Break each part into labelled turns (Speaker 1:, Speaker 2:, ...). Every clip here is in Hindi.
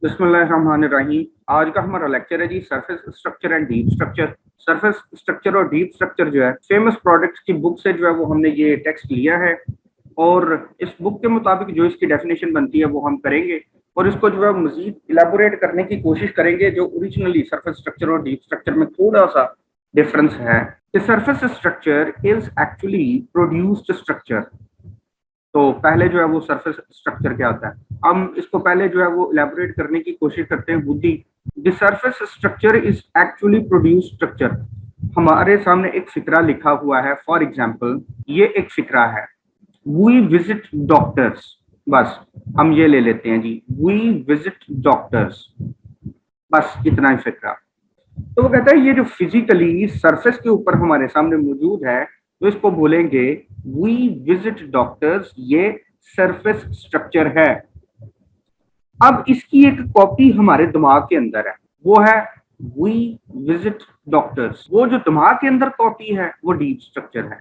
Speaker 1: बिस्मिल्लाहिर्रहमानिर्रहीम। आज का हमारा लेक्चर है जी surface structure and deep structure. Surface structure और डीप स्ट्रक्चर जो है फेमस प्रोडक्ट्स की बुक से जो है वो हमने ये टेक्स्ट लिया है और इस बुक के मुताबिक जो इसकी डेफिनेशन बनती है वो हम करेंगे और इसको जो है मजीद इलेबोरेट करने की कोशिश करेंगे जो ओरिजिनली सरफेस स्ट्रक्चर और डीप स्ट्रक्चर में थोड़ा सा डिफरेंस है। The surface structure is actually produced structure. तो पहले जो है वो सरफेस स्ट्रक्चर क्या होता है, हम इसको पहले जो है वो इलेबोरेट करने की कोशिश करते हैं। बुद्धि the surface structure is actually produce structure. हमारे सामने एक फिक्रा लिखा हुआ है। फॉर एग्जांपल ये एक फिक्रा है, वी विजिट डॉक्टर्स। बस हम ये ले लेते हैं जी, वी विजिट डॉक्टर्स, बस इतना ही फिक्रा। तो वो कहता है ये जो फिजिकली सरफेस के ऊपर हमारे सामने मौजूद है तो इसको बोलेंगे वी विजिट डॉक्टर्स, ये सरफेस स्ट्रक्चर है। अब इसकी एक कॉपी हमारे दिमाग के अंदर है, वो है वी विजिट डॉक्टर्स। वो जो दिमाग के अंदर कॉपी है वो डीप स्ट्रक्चर है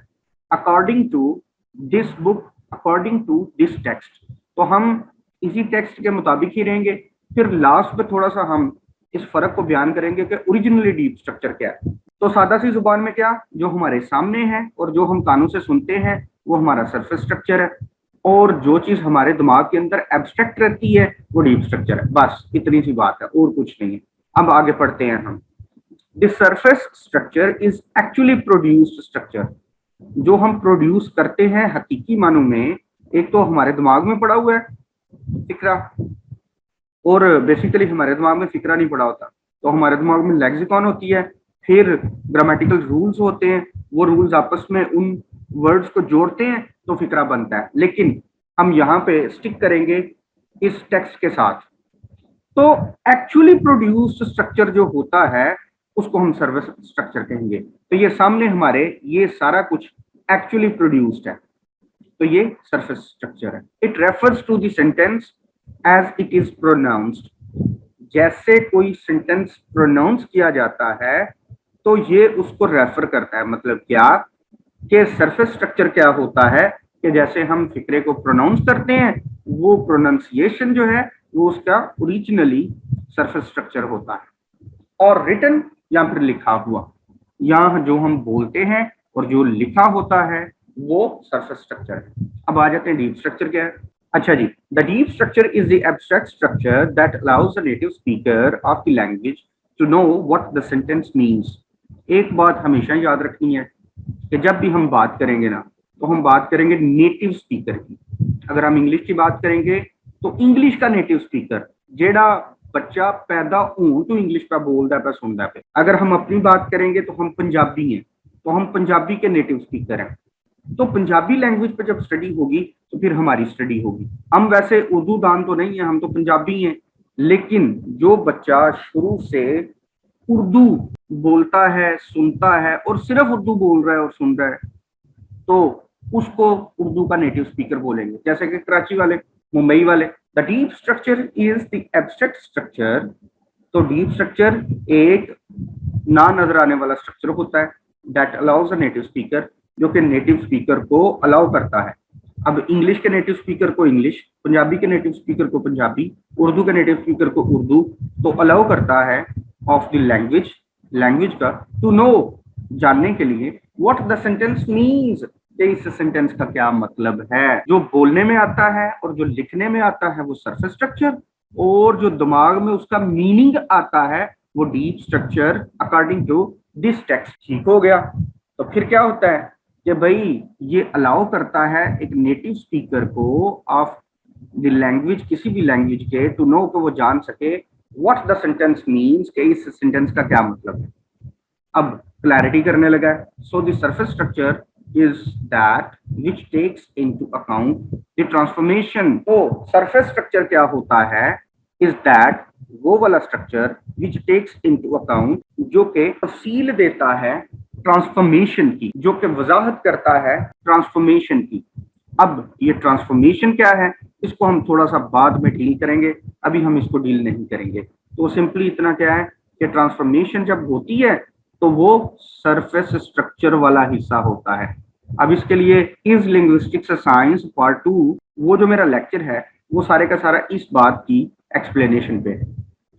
Speaker 1: according to this book, according to this text. तो हम इसी टेक्स्ट के मुताबिक ही रहेंगे। फिर लास्ट में थोड़ा सा हम इस फर्क को बयान करेंगे कि ओरिजिनली डीप स्ट्रक्चर क्या है। तो सादा सी जुबान में क्या, जो हमारे सामने है और जो हम कानों से सुनते हैं वो हमारा सरफेस स्ट्रक्चर है और जो चीज हमारे दिमाग के अंदर एब्स्ट्रैक्ट रहती है वो डीप स्ट्रक्चर है। बस इतनी सी बात है और कुछ नहीं है। अब आगे पढ़ते हैं हम। The surface structure is actually produced structure. जो हम प्रोड्यूस करते हैं हकीकी मानों में, एक तो हमारे दिमाग में पड़ा हुआ है फिक्रा, और बेसिकली हमारे दिमाग में फिक्रा नहीं पड़ा होता। तो हमारे दिमाग में लेक्सिकॉन होती है, फिर ग्रामेटिकल रूल्स होते हैं, वो रूल्स आपस में उन वर्ड्स को जोड़ते हैं तो फिक्रा बनता है। लेकिन हम यहाँ पे स्टिक करेंगे इस टेक्स्ट के साथ। तो एक्चुअली प्रोड्यूस्ड स्ट्रक्चर जो होता है उसको हम सरफेस स्ट्रक्चर कहेंगे। तो ये सामने हमारे ये सारा कुछ एक्चुअली प्रोड्यूस्ड है, तो ये सरफेस स्ट्रक्चर है। It refers to the sentence as it is pronounced. जैसे कोई सेंटेंस प्रोनाउंस किया जाता है तो ये उसको रेफर करता है। मतलब क्या कि सरफेस स्ट्रक्चर क्या होता है कि जैसे हम फिक्रे को प्रोनाउंस करते हैं वो प्रोनाउंसिएशन जो है वो उसका ओरिजिनली सरफेस स्ट्रक्चर होता है। और रिटन या फिर लिखा हुआ, यहाँ जो हम बोलते हैं और जो लिखा होता है वो सरफेस स्ट्रक्चर है। अब आ जाते हैं डीप स्ट्रक्चर क्या है। अच्छा जी, the deep structure is the abstract structure that allows the native speaker of the language to know what the sentence means. एक बात हमेशा याद रखनी है कि जब भी हम बात करेंगे ना तो हम बात करेंगे नेटिव स्पीकर की। अगर हम इंग्लिश की बात करेंगे तो इंग्लिश का नेटिव स्पीकर, जेड़ा बच्चा पैदा हों तो इंग्लिश पे बोलता पे सुनता पे। अगर हम अपनी बात करेंगे तो हम पंजाबी हैं, तो हम पंजाबी के नेटिव स्पीकर हैं। तो पंजाबी लैंग्वेज पे जब स्टडी होगी तो फिर हमारी स्टडी होगी। हम वैसे उर्दू दान तो नहीं है, हम तो पंजाबी हैं, लेकिन जो बच्चा शुरू से उर्दू बोलता है, सुनता है और सिर्फ उर्दू बोल रहा है और सुन रहा है तो उसको उर्दू का नेटिव स्पीकर बोलेंगे। जैसे कि कराची वाले, मुंबई वाले। The deep structure is the abstract structure. तो डीप स्ट्रक्चर एक ना नजर आने वाला स्ट्रक्चर होता है that allows a native speaker, जो कि नेटिव स्पीकर को अलाउ करता है। अब इंग्लिश के नेटिव स्पीकर को इंग्लिश, पंजाबी के नेटिव स्पीकर को पंजाबी, उर्दू के नेटिव स्पीकर को उर्दू, तो अलाउ करता है ऑफ द लैंग्वेज, लैंग्वेज का, टू नो, जानने के लिए, व्हाट द सेंटेंस मीन्स, इस सेंटेंस का क्या मतलब है। जो बोलने में आता है और जो लिखने में आता है वो सरफेस स्ट्रक्चर, और जो दिमाग में उसका मीनिंग आता है वो deep structure according to this text. ठीक हो गया। तो फिर क्या होता है कि भाई ये अलाउ करता है एक नेटिव स्पीकर को ऑफ द लैंग्वेज, किसी भी लैंग्वेज के, टू नो, को वो जान सके व्हाट द सेंटेंस मीन्स, के इस सेंटेंस का क्या मतलब है। अब क्लैरिटी करने लगा है। So the surface structure is that which takes into account the transformation। तो surface structure क्या होता है, is that वो वाला structure which takes into account, जो के तफसील देता है ट्रांसफॉर्मेशन की, जो कि वजाहत करता है ट्रांसफॉर्मेशन की। अब ये ट्रांसफॉर्मेशन क्या है इसको हम थोड़ा सा बाद में डील करेंगे, अभी हम इसको डील नहीं करेंगे। तो सिंपली इतना क्या है कि ट्रांसफॉर्मेशन जब होती है तो वो सरफेस स्ट्रक्चर वाला हिस्सा होता है। अब इसके लिए इज लिंग्विस्टिक्स साइंस पार्ट 2, वो जो मेरा लेक्चर है वो सारे का सारा इस बात की एक्सप्लेनेशन पे,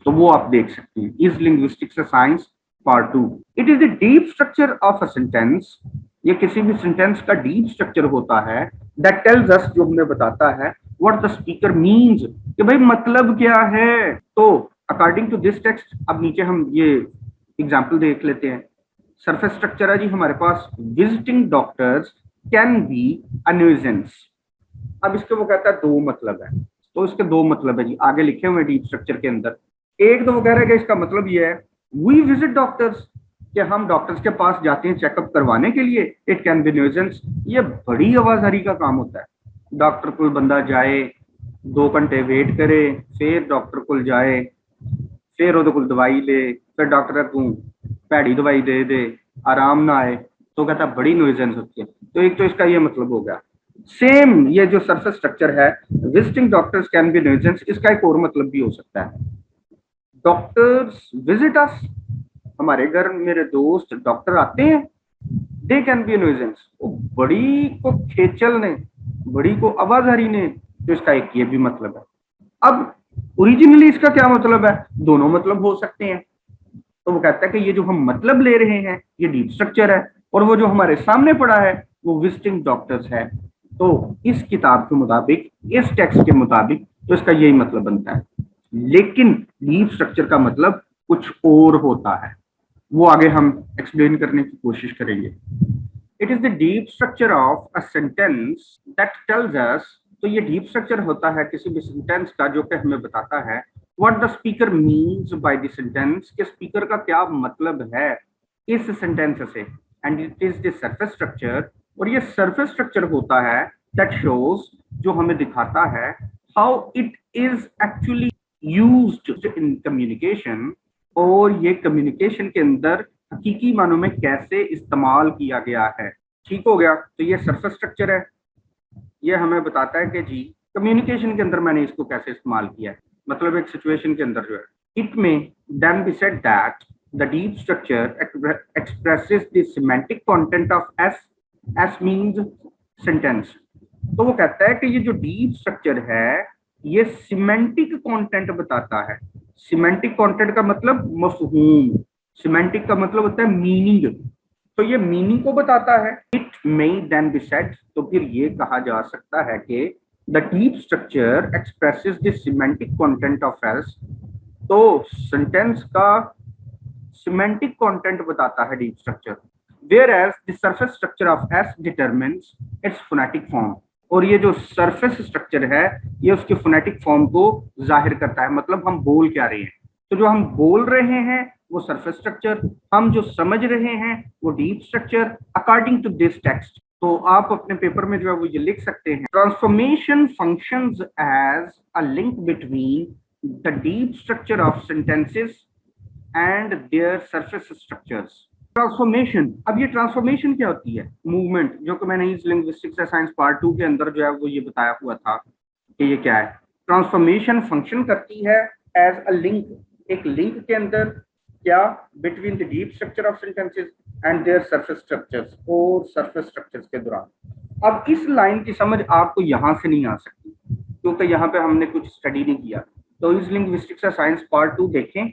Speaker 1: तो वो आप देख सकते हैं। Is linguistics a science part 2। It is the deep structure of a sentence, ये किसी भी सेंटेंस का डीप स्ट्रक्चर होता है, दैट टेल्स अस, जो हमें बताता है, व्हाट द स्पीकर मीन्स, कि भाई मतलब क्या है। तो अकॉर्डिंग टू दिस टेक्स्ट, अब नीचे हम ये एग्जाम्पल देख लेते हैं। सरफेस स्ट्रक्चर है जी हमारे पास, visiting doctors can be a nuisance. अब इसके वो कहता है दो मतलब है, तो इसके दो मतलब है जी, आगे लिखे हुए डीप स्ट्रक्चर के अंदर। एक तो वो कह रहा है कि इसका मतलब ये है, वी विजिट डॉक्टर्स, कि हम डॉक्टर्स के पास जाते हैं चेकअप करवाने के लिए। इट कैन बी न्यूजेंस, ये बड़ी आवाजारी का काम होता है। डॉक्टर को बंदा जाए, 2 घंटे वेट करे, फिर डॉक्टर को जाए, फिर ਉਹਦੇ ਕੋਲ दवाई ले, फिर डॉक्टर को भैड़ी दवाई दे दे, आराम ना आए, तो कहता बड़ी न्यूजेंस होती है। तो एक तो इसका ये मतलब हो गया। सेम ये जो सरफेस स्ट्रक्चर है, विजिटिंग डॉक्टर्स कैन बी न्यूजेंस, इसका एक और मतलब भी हो सकता है, डॉक्टर्स विजिट अस, हमारे घर मेरे दोस्त डॉक्टर आते हैं, दे कैन बी न्यूजेंस, वो बड़ी को खेचल ने, बड़ी को आवाजारी ने, तो इसका एक ये भी मतलब है। अब ओरिजिनली इसका क्या मतलब है, दोनों मतलब हो सकते हैं। तो वो कहता है कि ये जो हम मतलब ले रहे हैं ये डीप स्ट्रक्चर है, और वो जो हमारे सामने पड़ा है वो विजिटिंग डॉक्टर्स है। तो इस किताब के मुताबिक, इस टेक्स्ट के मुताबिक, तो इसका यही मतलब बनता है। लेकिन डीप स्ट्रक्चर का मतलब कुछ और होता है, वो आगे हम एक्सप्लेन करने की कोशिश करेंगे। It is the deep structure of a sentence that tells us, तो ये डीप स्ट्रक्चर होता है किसी भी सेंटेंस का जो कि हमें बताता है what the speaker means by the sentence, कि स्पीकर का क्या मतलब है इस सेंटेंस से। And it is the surface structure, और ये सरफेस स्ट्रक्चर होता है दैट शोज, जो हमें दिखाता है how it is actually used in communication, और ये कम्युनिकेशन के अंदर हकीकी मानों में कैसे इस्तेमाल किया गया है। ठीक हो गया, तो ये सरफेस स्ट्रक्चर है, ये हमें बताता है कि जी कम्युनिकेशन के अंदर मैंने इसको कैसे इस्तेमाल किया है, मतलब एक सिचुएशन के अंदर जो है। It may then be said that the deep structure expresses the semantic content of S, S means sentence. तो वो कहता है कि ये जो डीप स्ट्रक्चर है ये सिमेंटिक कंटेंट बताता है। सिमेंटिक कंटेंट का मतलब मफहूम, सिमेंटिक का मतलब होता है मीनिंग, तो ये मीनिंग को बताता है। It may then be said, तो फिर ये कहा जा सकता है कि the deep structure expresses the semantic content of S, तो सेंटेंस का सिमेंटिक कंटेंट बताता है deep structure, whereas the surface structure of S determines its phonetic form, और ये जो सरफेस स्ट्रक्चर है ये उसके फोनेटिक फॉर्म को जाहिर करता है, मतलब हम बोल क्या रहे हैं। तो जो हम बोल रहे हैं वो सरफेस स्ट्रक्चर, हम जो समझ रहे हैं वो deep structure, according to this text. तो आप अपने पेपर में जो है वो ये लिख सकते हैं, transformation functions as a link between the deep structure of sentences and their surface structures. Transformation, अब ये ट्रांसफॉर्मेशन क्या होती है, मूवमेंट, जो कि मैंने इस लिंग्विस्टिक्स साइंस पार्ट 2 के अंदर जो है वो ये बताया हुआ था कि ये क्या है। ट्रांसफॉर्मेशन फंक्शन करती है एज अ लिंक, एक लिंक के अंदर, क्या, between the deep structure of sentences and their surface structures, और सरफेस स्ट्रक्चर्स के दौरान। अब इस लाइन की समझ आपको यहां से नहीं आ सकती क्योंकि यहाँ पे हमने कुछ स्टडी नहीं किया। तो इस लिंग्विस्टिक्स साइंस पार्ट 2 देखें,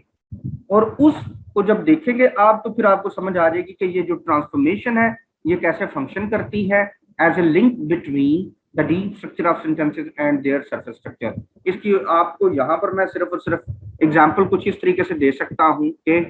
Speaker 1: और उसको जब देखेंगे आप तो फिर आपको समझ आ जाएगी कि ये जो ट्रांसफॉर्मेशन है ये कैसे फंक्शन करती है as a link between the deep structure of sentences and their surface structure. इसकी आपको यहाँ पर मैं सिर्फ और सिर्फ एग्जांपल कुछ इस तरीके से दे सकता हूँ कि